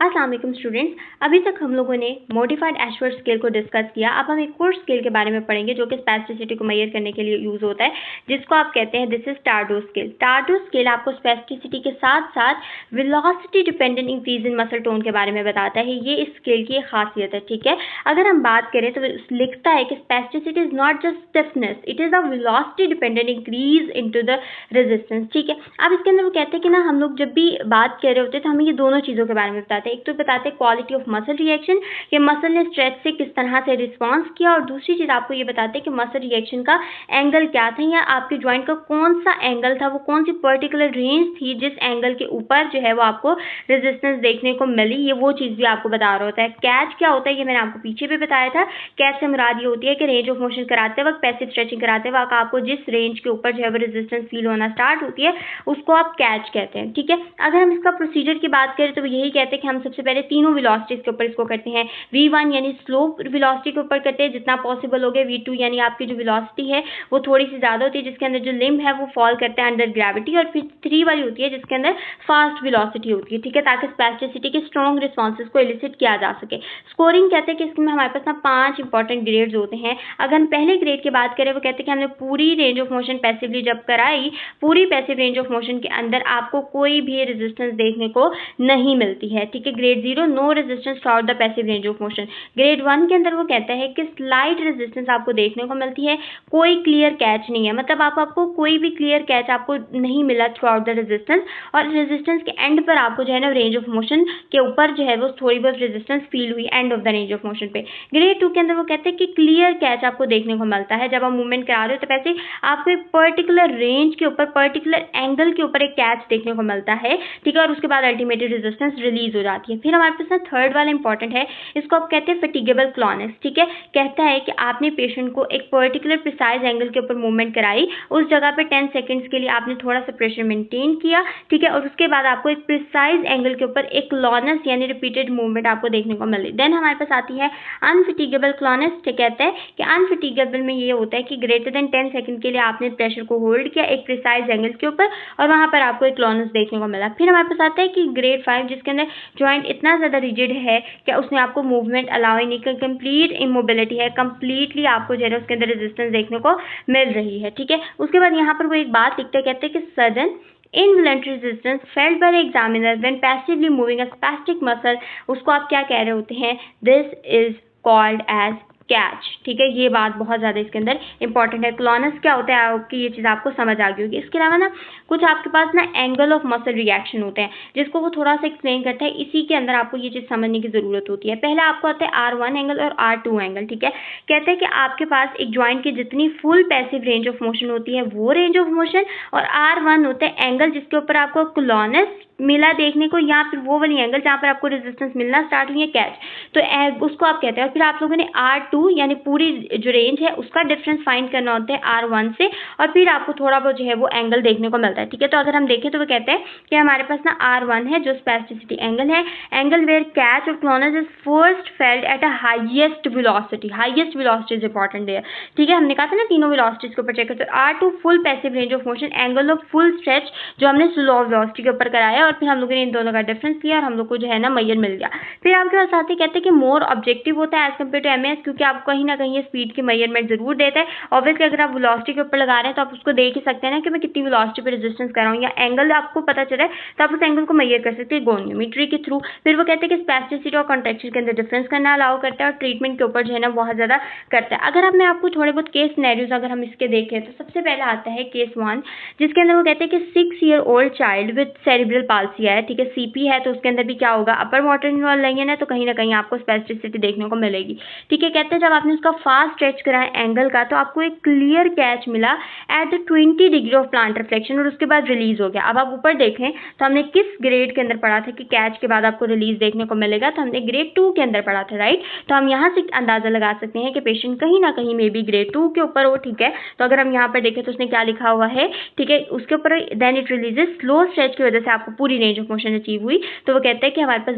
अस्सलाम वालेकुम स्टूडेंट्स, अभी तक हम लोगों ने मॉडिफाइड एशवर्थ स्केल को डिस्कस किया। अब हम एक और स्केल के बारे में पढ़ेंगे जो कि स्पेसिफिसिटी को मेजर करने के लिए यूज होता है, जिसको आप कहते हैं दिस इज टार्डो स्केल। टार्डो स्केल आपको स्पेसिफिसिटी के साथ साथ velocity dependent increase in muscle tone के बारे में बताता है। ये इस स्केल की एक खासियत है। ठीक है, अगर हम बात करें तो लिखता है कि specificity is not just stiffness, it is a velocity dependent increase into the resistance. ठीक है, अब इसके अंदर वो कहते हैं कि ना हम लोग जब भी बात कर रहे होते हैं तो हमें ये दोनों चीज़ों के बारे में बताते हैं। एक तो बताते हैं क्वालिटी ऑफ मसल रिएक्शन, कि मसल ने स्ट्रेच से किस तरह से रिस्पॉन्स किया, और दूसरी चीज़ आपको ये बताते हैं कि मसल रिएक्शन का एंगल क्या था, या आपके ज्वाइंट का कौन सा एंगल था, वो कौन सी पर्टिकुलर रेंज थी जिस एंगल के ऊपर जो है वो आपको रेजिस्टेंस देखने को मिली। ये वो चीज़ भी आपको बता रहा होता है। कैच क्या होता है ये मैंने आपको पीछे भी बताया था। कैच से मुराद ये होती है कि रेंज ऑफ मोशन कराते वक्त, पैसिव स्ट्रेचिंग कराते वक्त आपको जिस रेंज के ऊपर जो है वो रेजिस्टेंस फील होना स्टार्ट होती है उसको आप कैच कहते हैं। ठीक है, अगर हम इसका प्रोसीजर की बात करें तो यही कहते हैं कि हम सबसे पहले तीनों वेलोसिटीज के ऊपर इसको करते हैं। V1 यानी स्लो वेलोसिटी के ऊपर करते हैं जितना पॉसिबल हो गया। V2 यानी आपकी जो वेलोसिटी है वो थोड़ी सी ज़्यादा होती है, जिसके अंदर जो लिम्ब है वो फॉल करता है अंडर ग्रेविटी, और फिर 3 वाली होती है जिसके अंदर फास्ट वेलोसिटी होती है। ठीक है, ताकि स्पेसिफिसिटी के स्ट्रॉन्ग रिस्पॉन्सेज को एलिसिट किया जा सके। स्कोरिंग कहते हैं कि इसमें हमारे पास ना 5 इंपॉर्टेंट ग्रेड्स होते हैं। अगर हम पहले ग्रेड की बात करें वो कहते हैं कि हमने पूरी रेंज ऑफ मोशन पैसिवली जब कराई, पूरी पैसिव रेंज ऑफ मोशन के अंदर आपको कोई भी रेजिस्टेंस देखने को नहीं मिलती है। ठीक है, grade 0 no resistance through the passive range of motion. Grade 1 के अंदर वो कहता है कि स्लाइट रेजिस्टेंस आपको देखने को मिलती है, कोई क्लियर कैच नहीं है, मतलब आपको कोई भी क्लियर कैच आपको नहीं मिला थ्रू आउट द रेजिस्टेंस, और रेजिस्टेंस के एंड पर आपको जो है ना रेंज ऑफ मोशन के ऊपर जो है वो थोड़ी बहुत रेजिस्टेंस फील हुई end of the range of motion पे। ग्रेड 2 के अंदर वो कहते हैं कि क्लियर कैच आपको देखने को मिलता है जब आप मूवमेंट करा रहे हो, तो वैसे आपको एक पर्टिकुलर रेंज के ऊपर, पर्टिकुलर एंगल के ऊपर एक कैच देखने को मिलता है। ठीक है, और उसके बाद अल्टीमेटली रेजिस्टेंस रिलीज हो जाती है। फिर हमारे पास ना थर्ड वाला इंपॉर्टेंट है, इसको आप कहते हैं फैटिगेबल क्लॉनेस। ठीक है, कहता है कि आपने पेशेंट को एक पर्टिकुलर प्रिसाइज एंगल के ऊपर मूवमेंट कराई, उस जगह पे 10 सेकंड्स के लिए आपने थोड़ा सा प्रेशर मेंटेन किया। ठीक है, और उसके बाद आपको एक प्रिसाइज एंगल के ऊपर एक क्लॉनेस यानी रिपीटेड मूवमेंट आपको देखने को मिली। देन हमारे पास आती है अनफैटिगेबल क्लॉनेस। कहता है कि अनफैटिगेबल में ये होता है कि ग्रेटर देन 10 सेकंड के लिए आपने प्रेशर को होल्ड किया एक प्रिसाइज एंगल के ऊपर, और वहां पर आपको एक क्लॉनेस देखने को मिला। फिर हमारे पास आता है कि ग्रेड 5 जिसके अंदर जॉइंट इतना ज़्यादा रिजिड है कि उसने आपको मूवमेंट अलाउ ही नहीं कर, कंप्लीट इमोबिलिटी है, कंप्लीटली आपको जो है उसके अंदर रेजिस्टेंस देखने को मिल रही है। ठीक है, उसके बाद यहाँ पर वो एक बात लिखते हैं, कहते हैं कि sudden involuntary resistance felt by the examiner when passively moving a spastic muscle, उसको आप क्या कह रहे होते हैं, this is called as catch. ठीक है, ये बात बहुत ज़्यादा इसके अंदर इंपॉर्टेंट है। क्लॉनेस क्या होता है आपकी, ये चीज़ आपको समझ आ गई होगी। इसके अलावा ना कुछ आपके पास ना एंगल ऑफ मसल रिएक्शन होते हैं जिसको वो थोड़ा सा एक्सप्लेन करता है। इसी के अंदर आपको ये चीज़ समझने की ज़रूरत होती है। पहला आपको आता है R1 एंगल और R2 एंगल। ठीक है, कहते हैं कि आपके पास एक ज्वाइंट की जितनी full passive range of motion होती है वो रेंज ऑफ मोशन, और R1 होता है एंगल जिसके ऊपर आपको क्लॉनेस मिला देखने को, या फिर वो वाली एंगल जहाँ पर आपको रेजिस्टेंस मिलना स्टार्ट हुई है कैच, तो उसको आप कहते हैं। और फिर आप लोगों ने R2 यानी पूरी जो रेंज है उसका डिफरेंस फाइंड करना होता है R1 से, और फिर आपको थोड़ा बहुत जो है वो एंगल देखने को मिलता है। ठीक है, तो अगर हम देखें तो वो कहते हैं कि हमारे पास ना R1 है जो स्पेसिफिसिटी एंगल है, एंगल वेयर कैच और closeness is first felt at a highest velocity. Highest velocity is important है। ठीक है, हमने कहा था ना तीनों वेलोसिटीज के ऊपर चेक करते हैं। R2 full passive range of motion, angle of full stretch जो हमने स्लो वेलोसिटी के ऊपर कराया, और फिर हम लोगों ने इन दोनों का डिफरेंस किया और हम लोग को जो है ना मेजर मिल गया। फिर आपके पास आते कहते हैं कि मोर ऑब्जेक्टिव होता है एज कम्पेयर टू एमएस, क्योंकि आपको कहीं ना कहीं ये स्पीड की मेजरमेंट जरूर देता है। ऑब्वियसली अगर आप वेलोसिटी के ऊपर लगा रहे हैं तो आप उसको देख ही सकते हैं ना कि मैं कितनी वेलोसिटी पे रेजिस्टेंस कर रहा हूँ, या एंगल आपको पता चला है तो आप उस एंगल को मेजर कर सकते हैं गोनियोमेट्री के थ्रू। फिर वो कहते हैं कि स्पेसिफिसिटी और कॉन्ट्रेक्शन के अंदर डिफरेंस करना अलाउ करता है, और ट्रीटमेंट के ऊपर जो है ना बहुत ज़्यादा करता है। अगर मैं आपको थोड़े बहुत केस सिनेरियोज अगर हम इसके देखें तो सबसे पहले आता है केस 1, जिसके अंदर वो कहते हैं कि 6 year old child with cerebral palsy है। ठीक है, CP है, तो उसके अंदर भी क्या होगा, अपर मोटर न्यूरॉन लाइन है, तो कहीं ना कहीं आपको स्पेसिफिसिटी देखने को मिलेगी। ठीक है, कहते हैं जब आपने उसका फास्ट स्ट्रेच कराया एंगल का तो आपको एक क्लियर कैच मिला at the 20 degree of plant reflection, और उसके बाद रिलीज हो गया। अब आप ऊपर देखें तो हमने किस ग्रेड के अंदर पढ़ा था कि कैच के बाद आपको रिलीज देखने को मिलेगा, तो हमने ग्रेड 2 के अंदर पढ़ा था, राइट। तो हम यहाँ से अंदाजा लगा सकते हैं कि पेशेंट कहीं ना कहीं मे बी ग्रेड 2 के ऊपर हो। ठीक है, तो अगर हम यहाँ पर देखें तो उसने क्या लिखा हुआ है, ठीक है, उसके ऊपर then it releases slow stretch की वजह से आपको पूरी पूरी रेंज ऑफ मोशन अचीव हुई। तो वो कहता है कि हमारे पास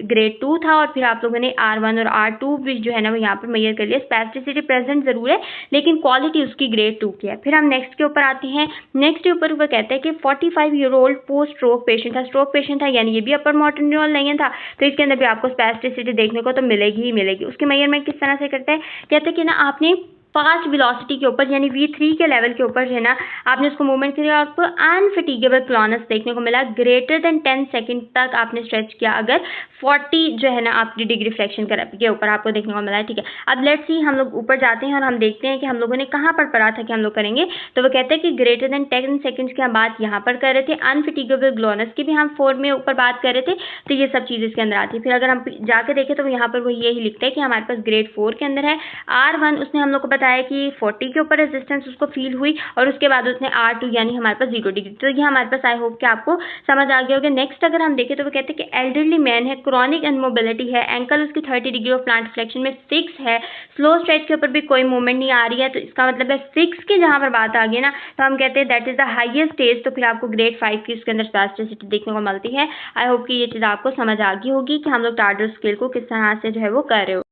ग्रेड 2 था और फिर आप लोगों ने R1 और R2 भी जो है ना वो यहाँ पर मेजर कर लिया। स्पेसिफिसिटी प्रेजेंट जरूर है लेकिन क्वालिटी उसकी ग्रेड 2 की है। फिर हम नेक्स्ट के ऊपर आते हैं। नेक्स्ट के ऊपर वो कहता है कि 45-year-old पोस्ट स्ट्रोक पेशेंट था। स्ट्रोक पेशेंट था यानी ये भी अपर मोटर न्यूरॉन लेगन था, तो इसके अंदर भी आपको स्पेसिफिसिटी देखने को तो मिलेगी ही मिलेगी। उसकी मेजरमेंट किस तरह से करता है, कहते हैं कि ना आपने फास्ट वेलोसिटी के ऊपर यानी V3 के लेवल के ऊपर जो है ना आपने उसको मूवमेंट किया और आपको अनफिटिगेबल क्लॉनस देखने को मिला। ग्रेटर देन 10 सेकंड तक आपने स्ट्रेच किया अगर 40 जो है ना आपकी डिग्री फ्लेक्शन के ऊपर आपको देखने को मिला है। ठीक है, अब लेट्स सी हम लोग ऊपर जाते हैं और हम देखते हैं कि हम लोगों ने कहाँ पर पढ़ा था कि हम लोग करेंगे। तो वो कहते हैं कि ग्रेटर देन 10 सेकंड्स की हम बात यहाँ पर कर रहे थे। अनफिटिगेबल क्लॉनस की भी हम 4 में ऊपर बात कर रहे थे, तो ये सब चीज़ इसके अंदर आती है। फिर अगर हम जाके देखें तो यहाँ पर वो यही लिखता है कि हमारे पास ग्रेड 4 के अंदर है। R1 उसने हम लोग को बताया कि 40 के ऊपर रेजिस्टेंस उसको फील हुई और उसके बाद उसने R2 यानी हमारे पास 0 डिग्री। तो ये हमारे पास आई होप कि आपको समझ आ गया होगा। नेक्स्ट अगर हम देखें तो वो कहते हैं कि एल्डरली मैन है, क्रॉनिक अनमोबिलिटी है, एंकल उसकी 30 डिग्री ऑफ प्लांट फ्लेक्शन में फिक्स है, स्लो स्ट्रेच के ऊपर भी कोई मूवमेंट नहीं आ रही है। तो इसका मतलब है फिक्स की जहाँ पर बात आ गई ना तो हम कहते हैं that is the highest stage. तो फिर आपको ग्रेड 5 की उसके अंदर स्पेसिफिसिटी देखने को मिलती है। आई होप कि ये चीज़ आपको समझ आ गई होगी कि हम लोग टार्डो स्केल को किस तरह से जो है वो कर रहे हो।